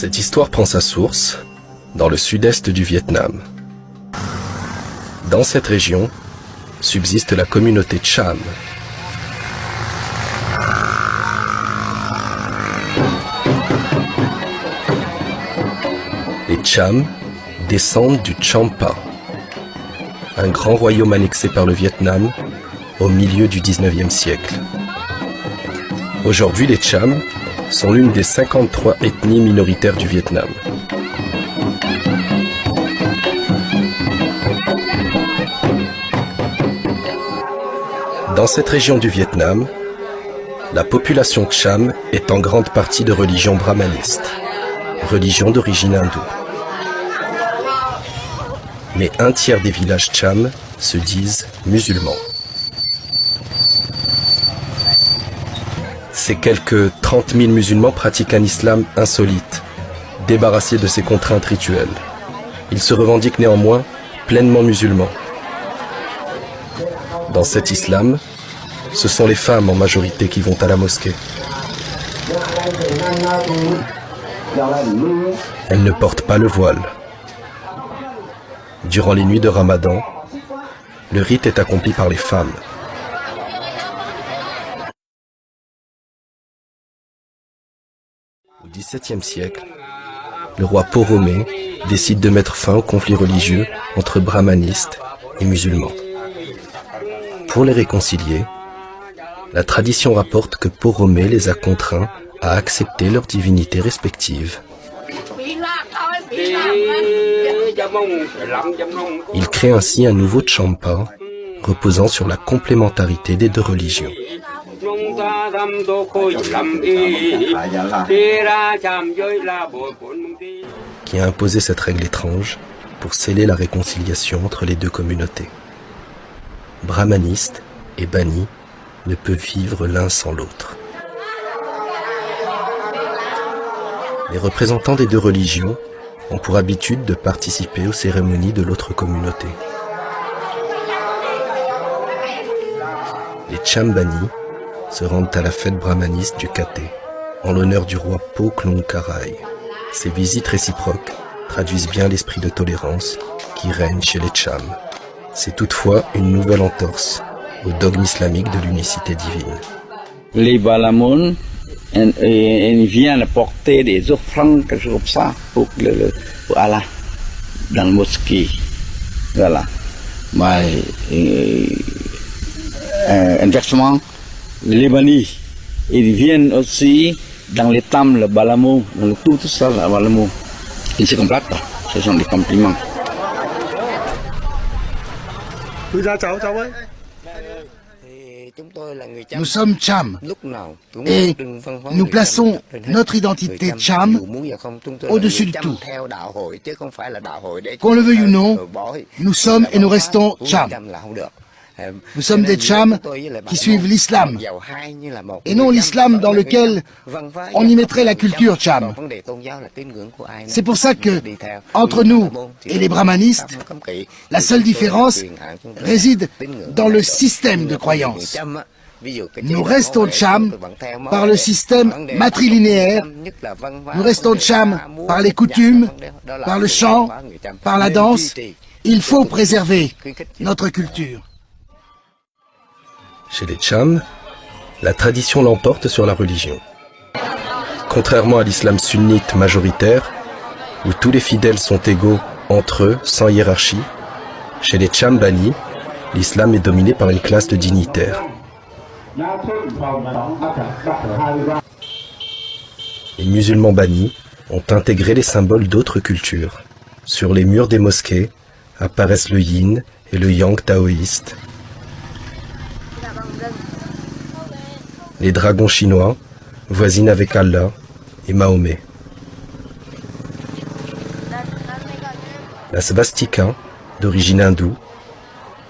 Cette histoire prend sa source dans le sud-est du Vietnam. Dans cette région subsiste la communauté Cham. Les Cham descendent du Champa, un grand royaume annexé par le Vietnam au milieu du 19e siècle. Aujourd'hui, les Cham sont l'une des 53 ethnies minoritaires du Vietnam. Dans cette région du Vietnam, la population Cham est en grande partie de religion brahmaniste, religion d'origine hindoue. Mais un tiers des villages Cham se disent musulmans. Ces quelques 30 000 musulmans pratiquent un islam insolite, débarrassé de ses contraintes rituelles. Ils se revendiquent néanmoins pleinement musulmans. Dans cet islam, ce sont les femmes en majorité qui vont à la mosquée. Elles ne portent pas le voile. Durant les nuits de Ramadan, le rite est accompli par les femmes. Au XVIIe siècle, le roi Poromé décide de mettre fin au conflit religieux entre brahmanistes et musulmans. Pour les réconcilier, la tradition rapporte que Poromé les a contraints à accepter leurs divinités respectives. Il crée ainsi un nouveau Champa, reposant sur la complémentarité des deux religions. Qui a imposé cette règle étrange pour sceller la réconciliation entre les deux communautés. Brahmanistes et bannis ne peuvent vivre l'un sans l'autre. Les représentants des deux religions ont pour habitude de participer aux cérémonies de l'autre communauté. Les Cham bannis se rendent à la fête brahmaniste du Kathé, en l'honneur du roi Po Klong Karai. Ces visites réciproques traduisent bien l'esprit de tolérance qui règne chez les Cham. C'est toutefois une nouvelle entorse au dogme islamique de l'unicité divine. Les Balamon viennent porter des offrandes comme ça pour Allah dans la mosquée. Voilà. Mais inversement, les bannis, ils viennent aussi dans les temples, le Balamo, tout ça, le Balamo. Ils se complètent, ce sont des compliments. Nous sommes Cham et nous plaçons notre identité Cham au-dessus de tout. Qu'on le veuille ou non, nous sommes et nous restons Cham. Nous sommes des Cham qui suivent l'islam, et non l'islam dans lequel on y mettrait la culture Cham. C'est pour ça que, entre nous et les brahmanistes, la seule différence réside dans le système de croyance. Nous restons Cham par le système matrilinéaire, nous restons Cham par les coutumes, par le chant, par la danse. Il faut préserver notre culture. Chez les Cham, la tradition l'emporte sur la religion. Contrairement à l'islam sunnite majoritaire, où tous les fidèles sont égaux entre eux, sans hiérarchie, chez les Cham bannis, l'islam est dominé par une classe de dignitaires. Les musulmans bannis ont intégré les symboles d'autres cultures. Sur les murs des mosquées apparaissent le yin et le yang taoïste. Les dragons chinois voisinent avec Allah et Mahomet. La svastika, d'origine hindoue,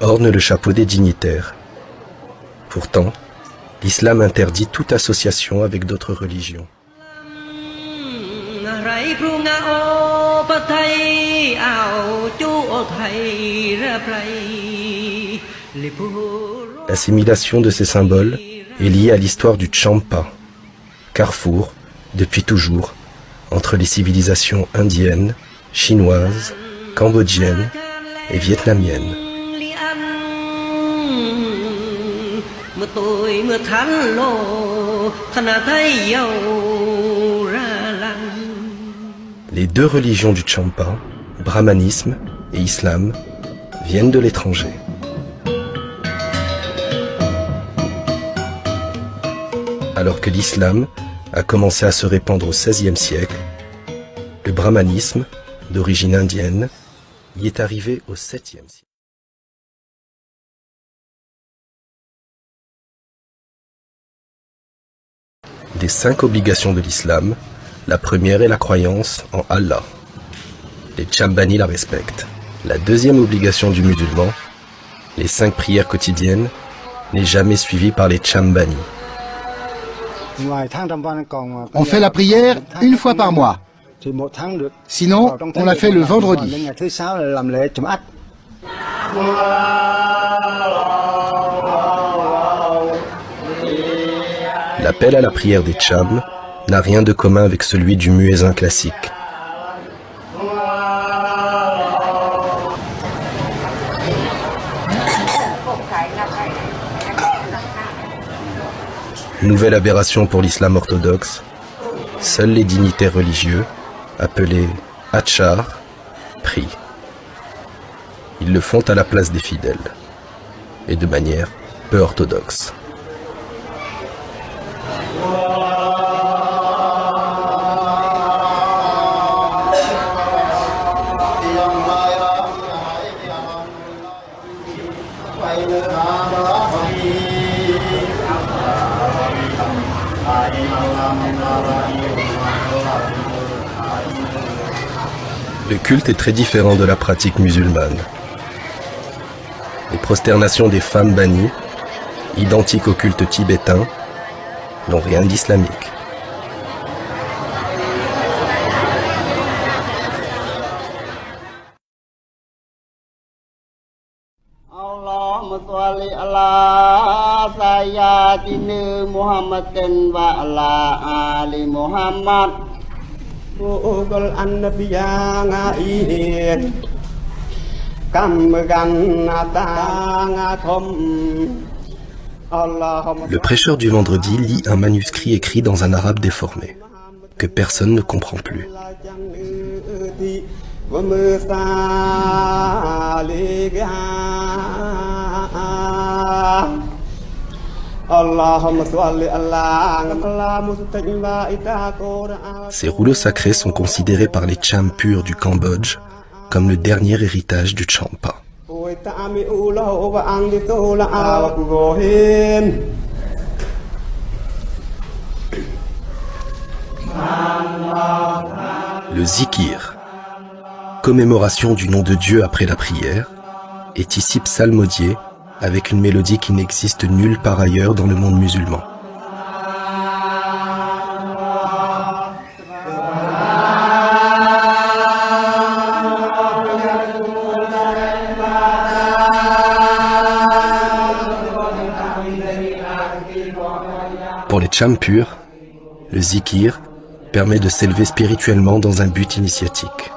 orne le chapeau des dignitaires. Pourtant, l'islam interdit toute association avec d'autres religions. L'assimilation de ces symboles est liée à l'histoire du Champa, carrefour, depuis toujours, entre les civilisations indiennes, chinoises, cambodgiennes et vietnamiennes. Les deux religions du Champa, brahmanisme et islam, viennent de l'étranger. Alors que l'islam a commencé à se répandre au XVIe siècle, le brahmanisme, d'origine indienne, y est arrivé au VIIe siècle. Des 5 obligations de l'islam, la première est la croyance en Allah. Les Chambani la respectent. La deuxième obligation du musulman, les 5 prières quotidiennes, n'est jamais suivie par les Chambani. On fait la prière une fois par mois. Sinon, on la fait le vendredi. L'appel à la prière des Cham n'a rien de commun avec celui du muezzin classique. Nouvelle aberration pour l'islam orthodoxe, seuls les dignitaires religieux, appelés Achar, prient. Ils le font à la place des fidèles, et de manière peu orthodoxe. Le culte est très différent de la pratique musulmane. Les prosternations des femmes bannies, identiques au culte tibétain, n'ont rien d'islamique. Le prêcheur du vendredi lit un manuscrit écrit dans un arabe déformé, que personne ne comprend plus. Ces rouleaux sacrés sont considérés par les Cham purs du Cambodge comme le dernier héritage du Champa. Le zikir, commémoration du nom de Dieu après la prière, est ici psalmodié avec une mélodie qui n'existe nulle part ailleurs dans le monde musulman. Pour les Cham purs, le zikir permet de s'élever spirituellement dans un but initiatique.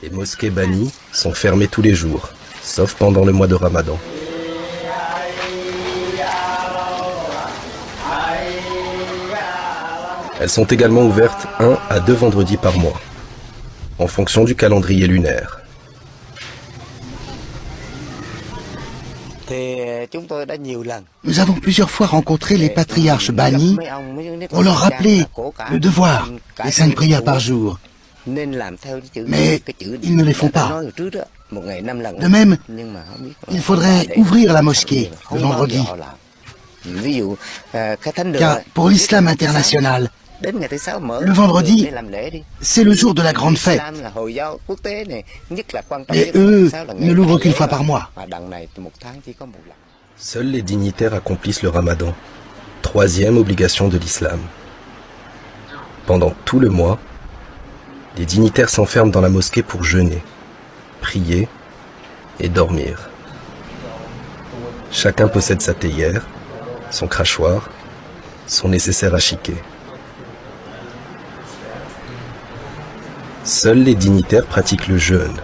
Les mosquées bannies sont fermées tous les jours, sauf pendant le mois de Ramadan. Elles sont également ouvertes 1 à 2 vendredis par mois, en fonction du calendrier lunaire. Nous avons plusieurs fois rencontré les patriarches bannis pour leur rappeler le devoir des 5 prières par jour. Mais ils ne les font pas. De même, il faudrait ouvrir la mosquée le vendredi. Car pour l'islam international, le vendredi, c'est le jour de la grande fête. Et eux ne l'ouvrent qu'une fois par mois. Seuls les dignitaires accomplissent le ramadan, 3e obligation de l'islam. Pendant tout le mois, les dignitaires s'enferment dans la mosquée pour jeûner, prier et dormir. Chacun possède sa théière, son crachoir, son nécessaire à chiquer. Seuls les dignitaires pratiquent le jeûne,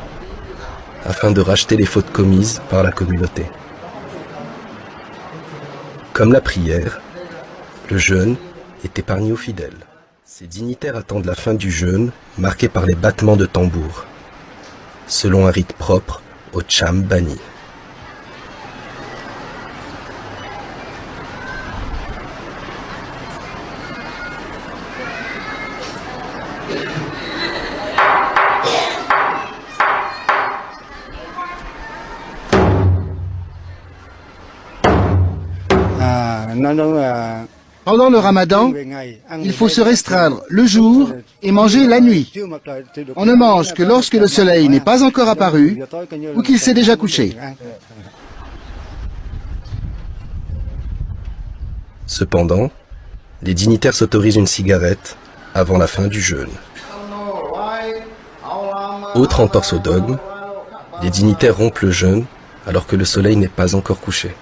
afin de racheter les fautes commises par la communauté. Comme la prière, le jeûne est épargné aux fidèles. Ces dignitaires attendent la fin du jeûne, marqué par les battements de tambour, selon un rite propre au Cham Bani. Pendant le ramadan, il faut se restreindre le jour et manger la nuit. On ne mange que lorsque le soleil n'est pas encore apparu ou qu'il s'est déjà couché. Cependant, les dignitaires s'autorisent une cigarette avant la fin du jeûne. Autre entorse au dogme, les dignitaires rompent le jeûne alors que le soleil n'est pas encore couché.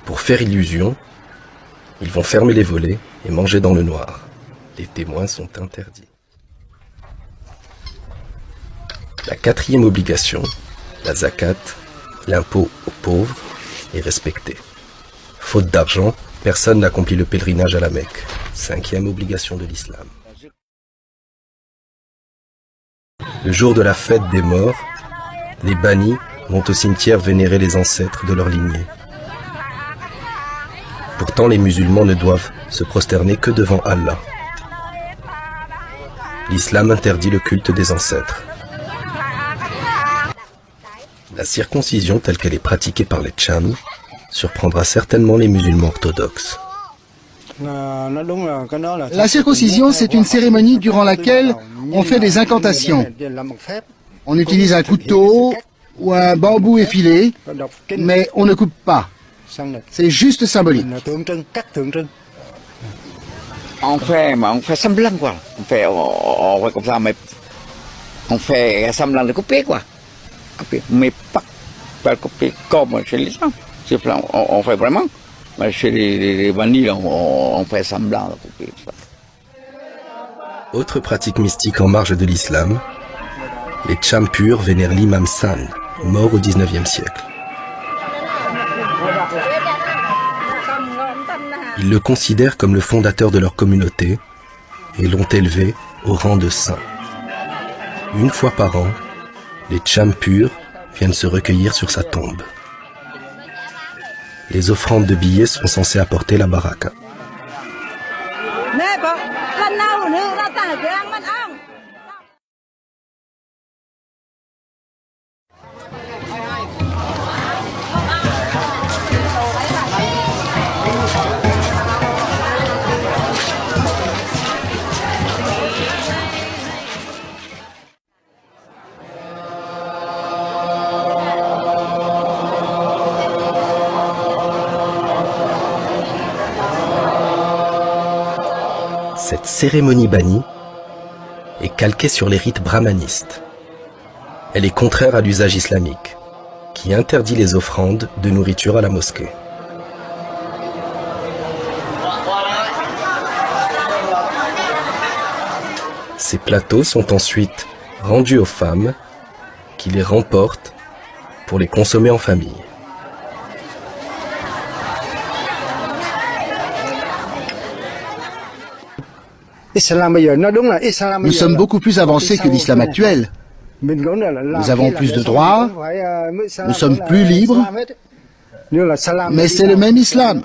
Pour faire illusion, ils vont fermer les volets et manger dans le noir. Les témoins sont interdits. La quatrième obligation, la zakat, l'impôt aux pauvres, est respectée. Faute d'argent, personne n'accomplit le pèlerinage à la Mecque. Cinquième obligation de l'islam. Le jour de la fête des morts, les bannis vont au cimetière vénérer les ancêtres de leur lignée. Pourtant, les musulmans ne doivent se prosterner que devant Allah. L'islam interdit le culte des ancêtres. La circoncision telle qu'elle est pratiquée par les Cham surprendra certainement les musulmans orthodoxes. La circoncision, c'est une cérémonie durant laquelle on fait des incantations. On utilise un couteau ou un bambou effilé, mais on ne coupe pas. C'est juste symbolique. On fait semblant quoi. On fait comme ça, mais on fait semblant de couper quoi. Couper, mais pas couper comme chez les gens. On fait vraiment. Mais chez les bannis, on fait semblant de couper. Autre pratique mystique en marge de l'islam, les Cham purs vénèrent l'imam San, mort au XIXe siècle. Ils le considèrent comme le fondateur de leur communauté et l'ont élevé au rang de saint. Une fois par an, les Cham purs viennent se recueillir sur sa tombe. Les offrandes de billets sont censées apporter la baraka. Cette cérémonie bannie est calquée sur les rites brahmanistes. Elle est contraire à l'usage islamique, qui interdit les offrandes de nourriture à la mosquée. Ces plateaux sont ensuite rendus aux femmes, qui les remportent pour les consommer en famille. Nous sommes beaucoup plus avancés que l'islam actuel. Nous avons plus de droits, nous sommes plus libres, mais c'est le même islam.